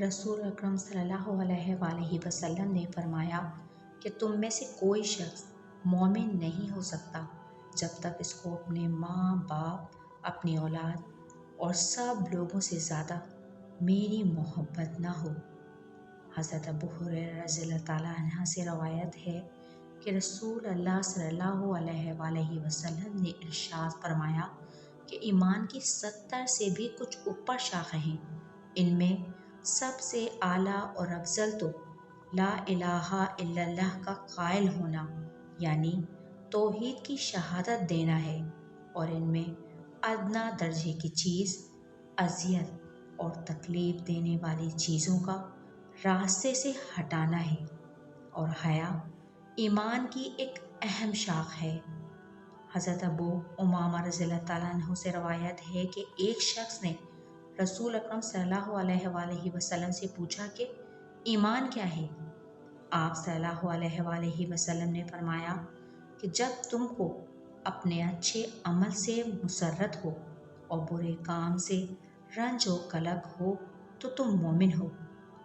रसूल अकरम सल्लल्लाहु अलैहि वसल्लम ने फरमाया कि तुम में से कोई शख्स मोमिन नहीं हो सकता जब तक इसको अपने माँ बाप, अपनी औलाद और सब लोगों से ज़्यादा मेरी मोहब्बत ना हो। हज़रत अबू हुरैरा रज़ियल्लाहु ताला अन्हा से रवायत है कि रसूल अल्लाह सल्लल्लाहु अलैहि वसल्लम ने इरशाद फरमाया कि ईमान की 70 से भी कुछ ऊपर शाखें हैं। इनमें सबसे आला और अफजल तो ला इलाहा इल्लल्लाह का कायल होना यानी तौहीद की शहादत देना है, और इनमें अदना दर्जे की चीज़ अजियत और तकलीफ़ देने वाली चीज़ों का रास्ते से हटाना है। और हया ईमान की एक अहम शाख है। हज़रत अबू उमामा रज़ियल्लाहु ताला अन्हु से रवायत है कि एक शख्स ने रसूल अकरम सल्लल्लाहु अलैहि वसल्लम से पूछा कि ईमान क्या है। आप सल्लल्लाहु अलैहि वसल्लम ने फरमाया कि जब तुमको अपने अच्छे अमल से मुसर्रत हो और बुरे काम से रंज व कलक हो तो तुम मोमिन हो।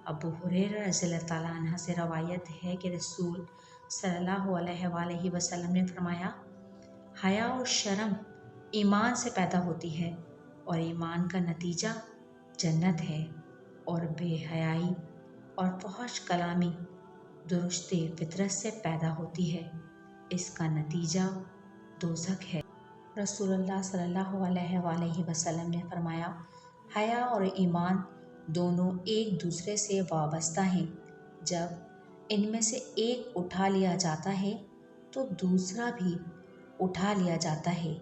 अबू हुरैरा रज़ियल्लाहु ताला अन्हु से रवायत है कि रसूल सल्लल्लाहु अलैहि वसल्लम ने फरमाया, हया और शर्म ईमान से पैदा होती है और ईमान का नतीजा जन्नत है, और बेहयाई और फहश कलामी दुरुस्त फितरत से पैदा होती है, इसका नतीजा दोज़ख है। रसूलुल्लाह सल्लल्लाहु अलैहि वसल्लम ने फरमाया, हया और ईमान दोनों एक दूसरे से वाबस्ता हैं। जब इनमें से एक उठा लिया जाता है तो दूसरा भी उठा लिया जाता है।